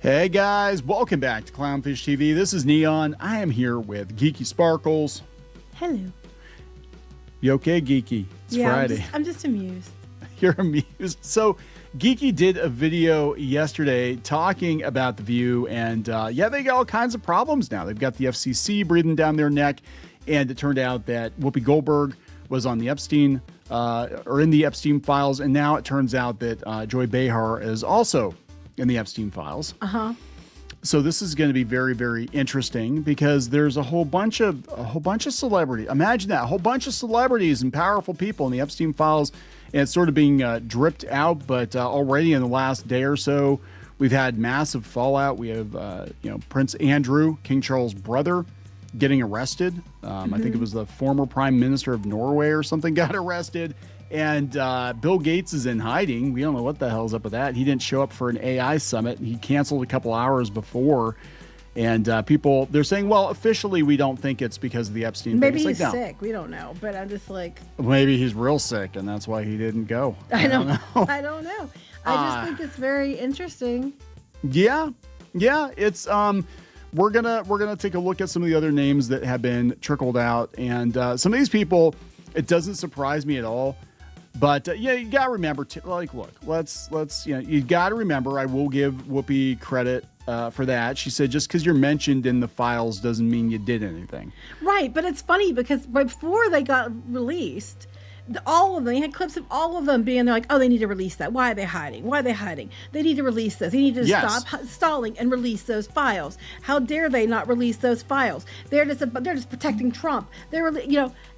Hey guys, welcome back to Clownfish TV. This is Kneon. I am here with Geeky Sparkles. Hello. You okay, Geeky? It's Friday. I'm just amused. You're amused. So, Geeky did a video yesterday talking about The View, and they got all kinds of problems now. They've got the FCC breathing down their neck, and it turned out that Whoopi Goldberg was on the Epstein, or in the Epstein Files, and now it turns out that Joy Behar is also in the Epstein Files. So this is going to be very, very interesting because there's a whole bunch of celebrities. Imagine that, a whole bunch of celebrities and powerful people in the Epstein Files, and it's sort of being dripped out. But already in the last day or so, we've had massive fallout. We have, Prince Andrew, King Charles' brother, getting arrested. I think it was the former Prime Minister of Norway or something got arrested. And Bill Gates is in hiding. We don't know what the hell's up with that. He didn't show up for an AI summit. He canceled a couple hours before. And people, they're saying, well, officially, we don't think it's because of the Epstein Maybe thing. he's sick. We don't know. But I'm just like... Maybe he's real sick, and that's why he didn't go. I don't know. I don't know. I just think it's very interesting. Yeah. It's... We're gonna take a look at some of the other names that have been trickled out. And some of these people, it doesn't surprise me at all. But you gotta remember, you gotta remember. I will give Whoopi credit for that. She said just because you're mentioned in the files doesn't mean you did anything. Right, but it's funny because before they got released, all of them, they had clips of all of them being there like, oh, they need to release that. Why are they hiding? They need to release this. They need to stop stalling and release those files. How dare they not release those files? They're just protecting Trump.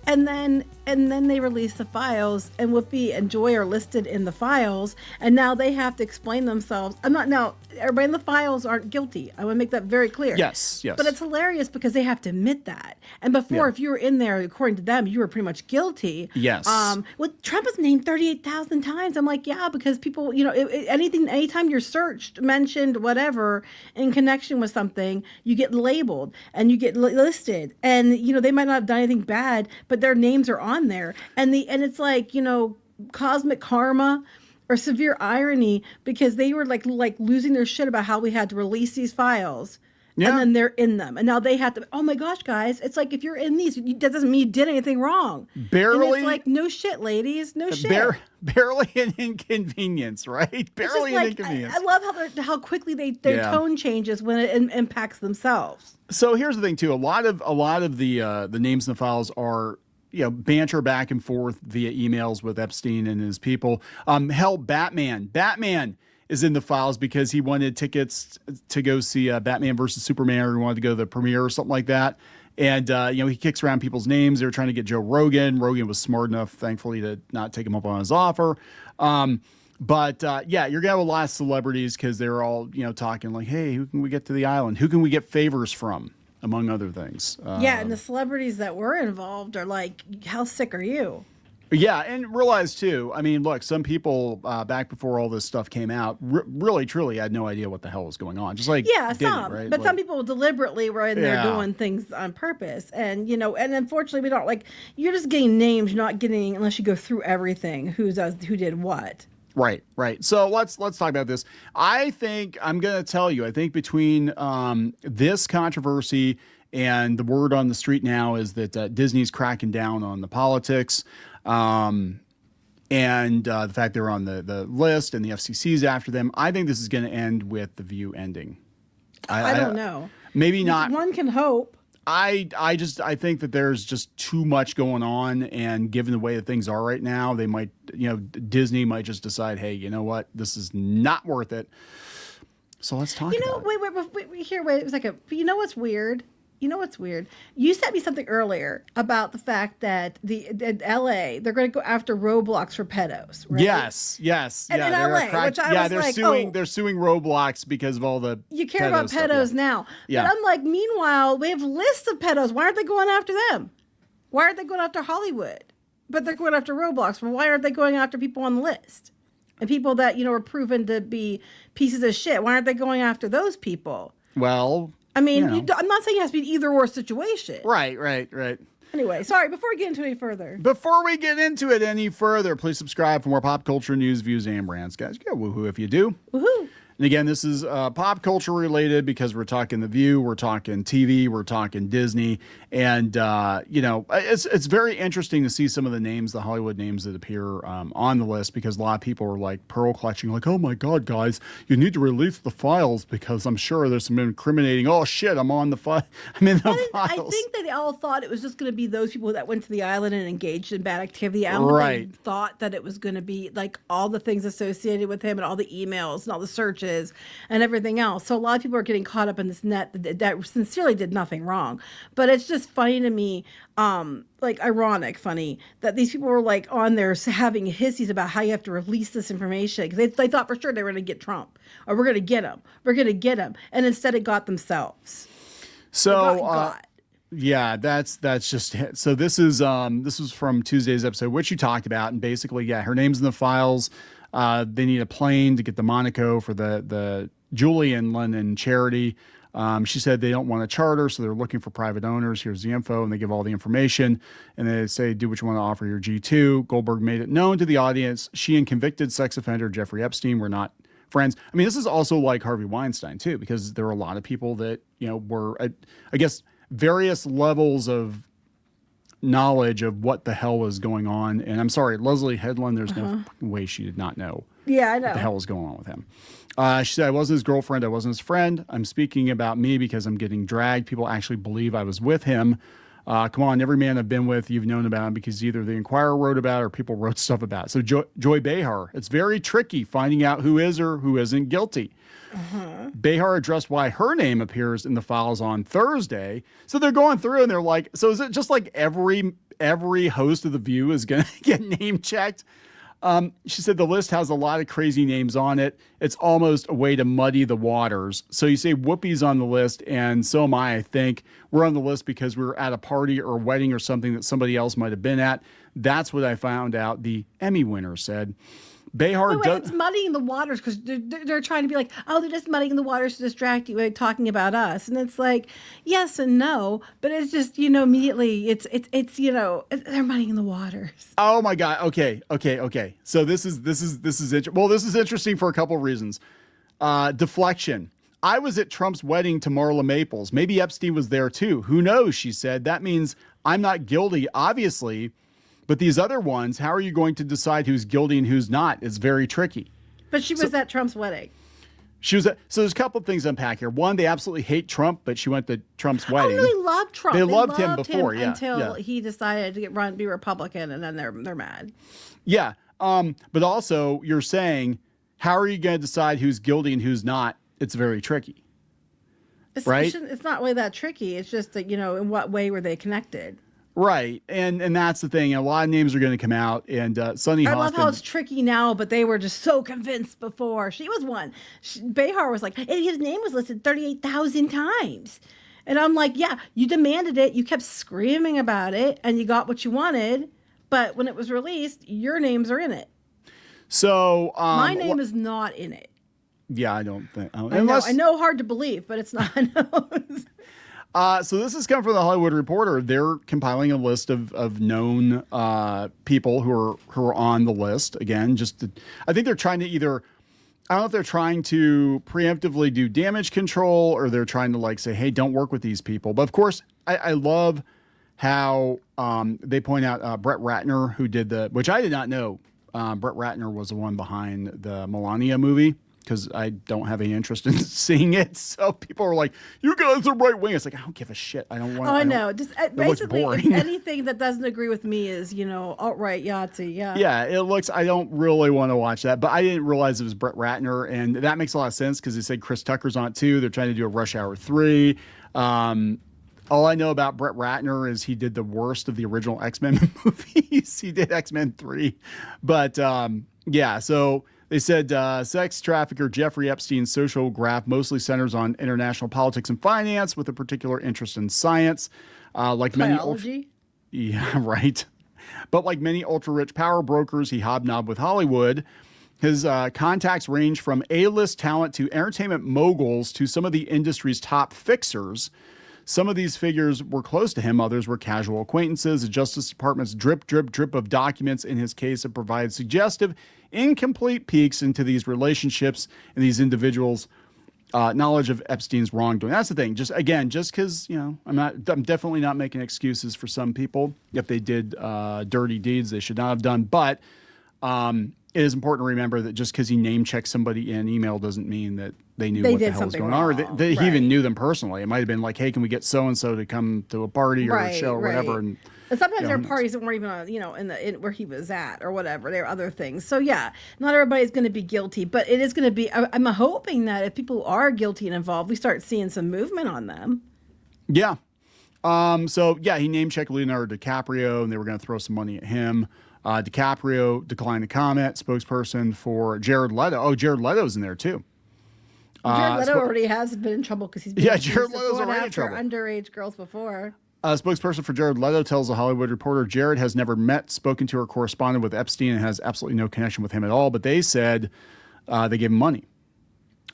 And then they release the files, and Whoopi and Joy are listed in the files, and now they have to explain themselves. Everybody in the files aren't guilty. I want to make that very clear. Yes. But it's hilarious because they have to admit that. And before, if you were in there, according to them, you were pretty much guilty. Yes. Trump was named 38,000 times. I'm like, yeah, because people, anytime you're searched, mentioned, whatever, in connection with something, you get labeled and you get listed. And, they might not have done anything bad, but their names are on there. And it's like, cosmic karma or severe irony because they were like losing their shit about how we had to release these files. Yeah. And then they're in them. And now they have to, oh my gosh, guys, it's like if you're in these, that doesn't mean you did anything wrong. Barely. And it's like, no shit, ladies, no shit. Barely an inconvenience, right? Barely an inconvenience. I love how quickly their tone changes when it impacts themselves. So here's the thing, too. A lot of the names in the files are, banter back and forth via emails with Epstein and his people. Batman is in the files because he wanted tickets to go see Batman versus Superman, or he wanted to go to the premiere or something like that. And, he kicks around people's names. They were trying to get Joe Rogan. Rogan was smart enough, thankfully, to not take him up on his offer. You're going to have a lot of celebrities because they're all, talking like, hey, who can we get to the island? Who can we get favors from? Among other things. And the celebrities that were involved are like, how sick are you? Yeah, and realize, too, I mean, look, some people back before all this stuff came out really, truly had no idea what the hell was going on. Just like, some. Right? But some people deliberately were in there doing things on purpose. And, and unfortunately, we don't, you're just getting names, not getting, unless you go through everything, who did what. Right. So let's talk about this. I think I'm going to tell you, I think between this controversy and the word on the street now is that Disney's cracking down on the politics and the fact they're on the list and the FCC's after them. I think this is going to end with The View ending. I don't know. Maybe not. One can hope. I think that there's just too much going on, and given the way that things are right now, they might, Disney might just decide, hey, you know what, this is not worth it. So let's talk about it. Wait a second. You know what's weird? You sent me something earlier about the fact that in LA, they're going to go after Roblox for pedos, right? Yes. And in LA, which I was they're suing Roblox because of all the you care about pedos now. Yeah. But I'm like, meanwhile, we have lists of pedos. Why aren't they going after them? Why aren't they going after Hollywood? But they're going after Roblox. But why aren't they going after people on the list? And people that, were proven to be pieces of shit. Why aren't they going after those people? Well, I mean, I'm not saying it has to be an either-or situation. Right. Anyway, sorry, before we get into it any further, please subscribe for more pop culture news, views, and brands. Guys, you got woohoo if you do. Woohoo. And again, this is pop culture related because we're talking The View, we're talking TV, we're talking Disney. And, it's very interesting to see some of the names, the Hollywood names that appear on the list, because a lot of people are like pearl clutching, like, oh my God, guys, you need to release the files because I'm sure there's some incriminating, oh shit, I'm in the files. I think that they all thought it was just going to be those people that went to the island and engaged in bad activity. I don't think they thought that it was going to be like all the things associated with him and all the emails and all the searches and everything else. So a lot of people are getting caught up in this net that sincerely did nothing wrong. But it's just funny to me, ironic funny, that these people were like on there having hissies about how you have to release this information because they thought for sure they were going to get Trump, or we're going to get him. We're going to get him. And instead it got themselves. So, yeah, that's just it. So this is from Tuesday's episode, which you talked about. And basically, yeah, her name's in the files. They need a plane to get the Monaco for the Julian Lennon charity. She said they don't want a charter, so they're looking for private owners. Here's the info, and they give all the information. And they say, do what you want to offer your G2. Goldberg made it known to the audience she and convicted sex offender Jeffrey Epstein were not friends. I mean, this is also like Harvey Weinstein, too, because there are a lot of people that, were, I guess, various levels of knowledge of what the hell was going on. And I'm sorry, Leslie Headland, there's no way she did not know. Yeah, I know. What the hell was going on with him. She said, I wasn't his girlfriend. I wasn't his friend. I'm speaking about me because I'm getting dragged. People actually believe I was with him. Come on, every man I've been with, you've known about him because either the Inquirer wrote about it or people wrote stuff about it. So Joy Behar, it's very tricky finding out who is or who isn't guilty. Behar addressed why her name appears in the files on Thursday. So they're going through and they're like, so is it just like every host of The View is going to get name checked? She said the list has a lot of crazy names on it. It's almost a way to muddy the waters. So you say Whoopi's on the list, and so am I think. We're on the list because we were at a party or a wedding or something that somebody else might have been at. That's what I found out, the Emmy winner said. Behar it's muddying the waters because they're trying to be like, oh, they're just muddying the waters to distract you by talking about us. And it's like, yes and no, but it's just, immediately it's they're muddying the waters. Oh my God. Okay. So this is interesting for a couple of reasons. Deflection. I was at Trump's wedding to Marla Maples. Maybe Epstein was there too. Who knows? She said. That means I'm not guilty, obviously. But these other ones, how are you going to decide who's guilty and who's not? It's very tricky. But she was at Trump's wedding. So there's a couple of things to unpack here. One, they absolutely hate Trump, but she went to Trump's wedding. Oh, no, they love Trump. They loved him before, until he decided to be Republican, and then they're mad. Yeah. But also, you're saying, how are you going to decide who's guilty and who's not? It's very tricky. Right? It's not really that tricky. It's just that, in what way were they connected? Right. And that's the thing. A lot of names are going to come out. And Sunny Hostin. I love how it's tricky now, but they were just so convinced before. She was one. Behar was like, his name was listed 38,000 times. And I'm like, yeah, you demanded it. You kept screaming about it and you got what you wanted. But when it was released, your names are in it. So my name is not in it. Yeah, I don't think. I know, hard to believe, but it's not. So this is coming from the Hollywood Reporter. They're compiling a list of known people who are on the list. Again, I think they're trying to I don't know if they're trying to preemptively do damage control or they're trying to say, hey, don't work with these people. But of course, I love how they point out Brett Ratner, who did which I did not know. Brett Ratner was the one behind the Melania movie. Because I don't have any interest in seeing it. So people are like, you guys are right wing. It's like, I don't give a shit. I don't want to. Oh, I know. Just basically, anything that doesn't agree with me is, alt-right Yahtzee. Yeah. Yeah, I don't really want to watch that. But I didn't realize it was Brett Ratner. And that makes a lot of sense because they said Chris Tucker's on it too. They're trying to do a Rush Hour 3. All I know about Brett Ratner is he did the worst of the original X-Men movies. He did X-Men 3. But so... They said sex trafficker Jeffrey Epstein's social graph mostly centers on international politics and finance with a particular interest in science. Biology? Yeah, right. But like many ultra-rich power brokers, he hobnobbed with Hollywood. His contacts range from A-list talent to entertainment moguls to some of the industry's top fixers. Some of these figures were close to him. Others were casual acquaintances. The Justice Department's drip, drip, drip of documents in his case have provided suggestive, incomplete peeks into these relationships and these individuals' knowledge of Epstein's wrongdoing. That's the thing. Just because, I'm definitely not making excuses for some people. If they did dirty deeds they should not have done. But it is important to remember that just because he name checked somebody in email doesn't mean that they knew what the hell was going on, or that he even knew them personally. It might have been like, hey, can we get so-and-so to come to a party or a show or whatever. And sometimes there are parties that weren't even on, in where he was at or whatever. There are other things. So yeah, not everybody's going to be guilty, but it is going to be, I'm hoping that if people are guilty and involved, we start seeing some movement on them. Yeah. He name checked Leonardo DiCaprio and they were going to throw some money at him. DiCaprio declined to comment. Spokesperson for Jared Leto. Oh, Jared Leto's in there too. Jared Leto already has been in trouble because he's been Jared Leto's already in trouble. Underage girls before. A spokesperson for Jared Leto tells The Hollywood Reporter Jared has never met, spoken to, or corresponded with Epstein and has absolutely no connection with him at all. But they said they gave him money.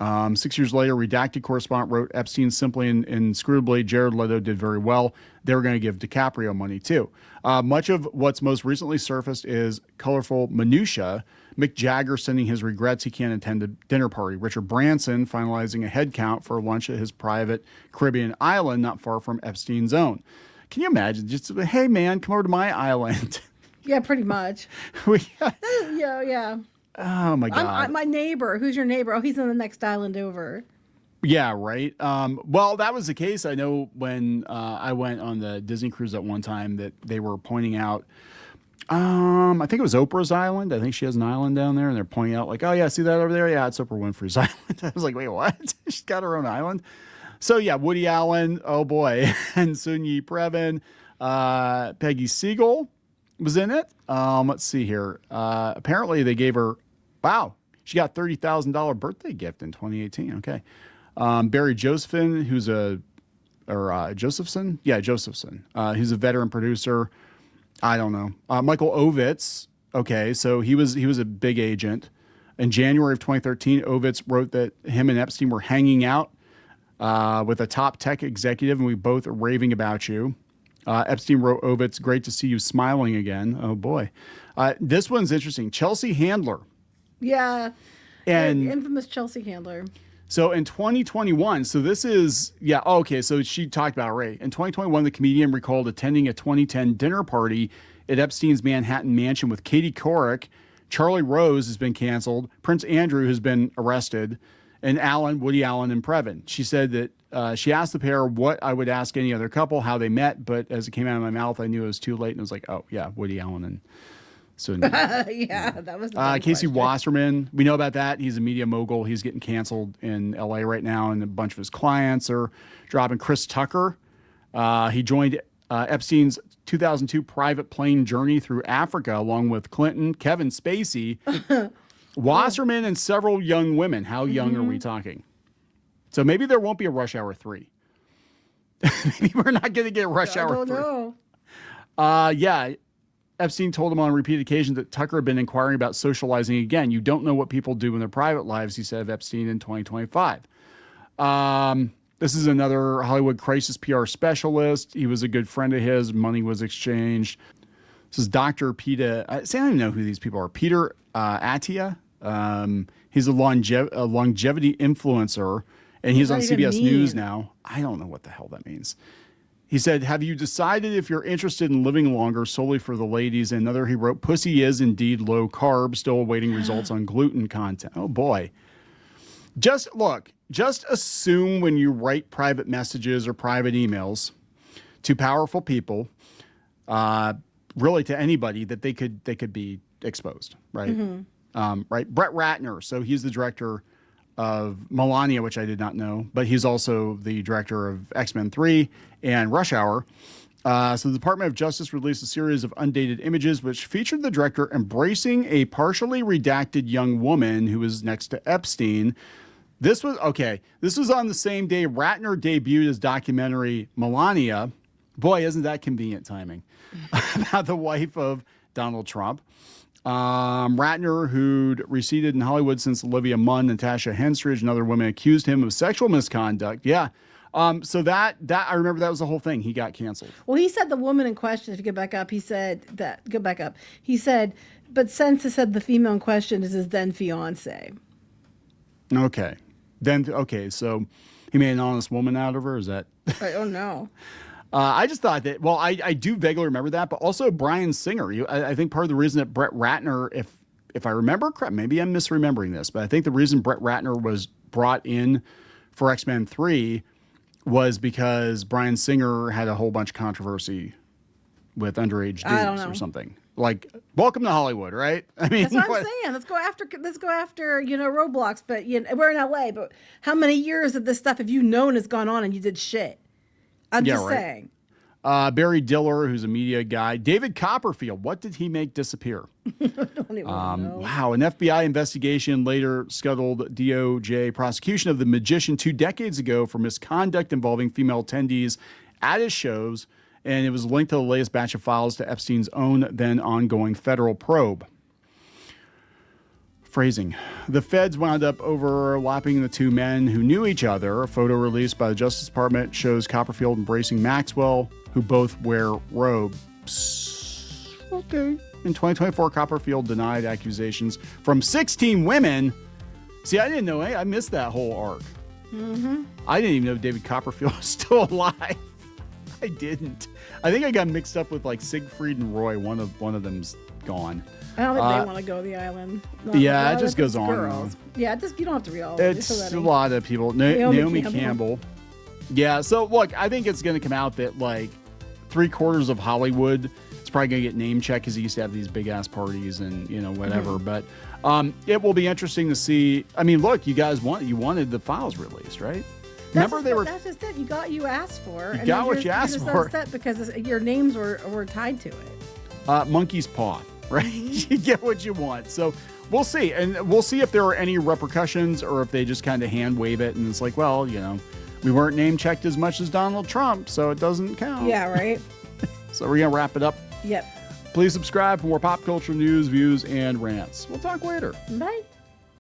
6 years later, redacted correspondent wrote Epstein simply and inscrutably, Jared Leto did very well. They were going to give DiCaprio money too. Much of what's most recently surfaced is colorful minutia. Mick Jagger sending his regrets he can't attend a dinner party. Richard Branson finalizing a head count for lunch at his private Caribbean island not far from Epstein's own. Can you imagine? Just, hey man, come over to my island. Yeah, pretty much. Yeah. Oh my God. My neighbor. Who's your neighbor? Oh, he's on the next island over. Yeah, right. Well, that was the case. I know when I went on the Disney cruise at one time that they were pointing out, I think it was Oprah's island. I think she has an island down there, and they're pointing out like, oh yeah, see that over there? Yeah, it's Oprah Winfrey's island. I was like, wait, what? She's got her own island? So yeah, Woody Allen, oh boy, and Sunyi Previn, Peggy Siegel was in it. Let's see here. Apparently they gave her, wow, she got $30,000 birthday gift in 2018. Okay. Barry Josephson, Josephson? Yeah, Josephson. He's a veteran producer. I don't know. Michael Ovitz. Okay, so he was a big agent. In January of 2013, Ovitz wrote that him and Epstein were hanging out with a top tech executive, and we both are raving about you. Epstein wrote Ovitz, great to see you smiling again. Oh boy. This one's interesting. Chelsea Handler. Yeah. And infamous Chelsea Handler. So in 2021, so this is, so she talked about it, right? In 2021, the comedian recalled attending a 2010 dinner party at Epstein's Manhattan mansion with Katie Couric. Charlie Rose has been canceled. Prince Andrew has been arrested. And Woody Allen and Previn. She said that she asked the pair what I would ask any other couple, how they met. But as it came out of my mouth, I knew it was too late. And it was like, oh, yeah, Woody Allen and yeah, that was the Casey Wasserman. We know about that. He's a media mogul. He's getting canceled in LA right now, and a bunch of his clients are dropping. Chris Tucker. He joined Epstein's 2002 private plane journey through Africa along with Clinton, Kevin Spacey, Wasserman, and several young women. How young are we talking? So maybe there won't be a Rush Hour 3. Maybe we're not going to get Rush Hour 3. No. Yeah. Epstein told him on repeated occasions that Tucker had been inquiring about socializing again. You don't know what people do in their private lives, he said of Epstein in 2025. This is another Hollywood crisis PR specialist. He was a good friend of his. Money was exchanged. This is Dr. Peter. I don't even know who these people are. Peter Attia. He's a longevity influencer, and he's on CBS News now. I don't know what the hell that means. He said, have you decided if you're interested in living longer solely for the ladies? And another, he wrote, pussy is indeed low carb, still awaiting results on gluten content. Oh, boy. Just assume when you write private messages or private emails to powerful people, really to anybody, that they could be exposed, right? Mm-hmm. Right. Brett Ratner. So he's the director of Melania, which I did not know, but he's also the director of X-Men 3 and Rush Hour. So the Department of Justice released a series of undated images which featured the director embracing a partially redacted young woman who was next to Epstein. This was on the same day Ratner debuted his documentary Melania. Boy, isn't that convenient timing. About the wife of Donald Trump. Ratner, who'd receded in Hollywood since Olivia Munn, Natasha Henstridge, and other women accused him of sexual misconduct. Yeah. So that I remember that was the whole thing. He got canceled. Well, he said the woman in question, if you get back up, he said that, go back up. He said, but since it said the female in question is his then fiance. Okay. So he made an honest woman out of her. Is that? I don't know. I just thought that, well, I do vaguely remember that, but also Bryan Singer. I think part of the reason that Brett Ratner, if I remember correct, maybe I'm misremembering this, but I think the reason Brett Ratner was brought in for X-Men 3 was because Bryan Singer had a whole bunch of controversy with underage dudes or something. Like, welcome to Hollywood, right? I mean, that's what I'm saying. Let's go after Roblox. But we're in LA. But how many years of this stuff have you known has gone on and you did shit? I'm just saying. Barry Diller, who's a media guy. David Copperfield. What did he make disappear? I don't even know. Wow. An FBI investigation later scuttled DOJ prosecution of the magician 2 decades ago for misconduct involving female attendees at his shows. And it was linked to the latest batch of files to Epstein's own then ongoing federal probe. Phrasing. The feds wound up overlapping the two men who knew each other. A photo released by the Justice Department shows Copperfield embracing Maxwell, who both wear robes. Okay. In 2024, Copperfield denied accusations from 16 women. See, I didn't know. I missed that whole arc. Mm-hmm. I didn't even know David Copperfield was still alive. I didn't. I think I got mixed up with like Siegfried and Roy. One of them's gone. I don't think they want to go to the island. No, yeah, it just goes on. Girls. Yeah, you don't have to read all of it. It's a lot of people. Naomi Campbell. Yeah, so look, I think it's going to come out that like 3/4 of Hollywood is probably going to get name checked because he used to have these big ass parties and whatever. But it will be interesting to see. I mean, look, you guys wanted the files released, right? That's just it. You asked for. You got what you asked for. Upset because your names were tied to it. Monkey's paw, right? You get what you want. So we'll see, and we'll see if there are any repercussions or if they just kind of hand wave it and it's like, well, we weren't name checked as much as Donald Trump, so it doesn't count. Yeah, right. So we're gonna wrap it up. Yep. Please subscribe for more pop culture news, views, and rants. We'll talk later. Bye.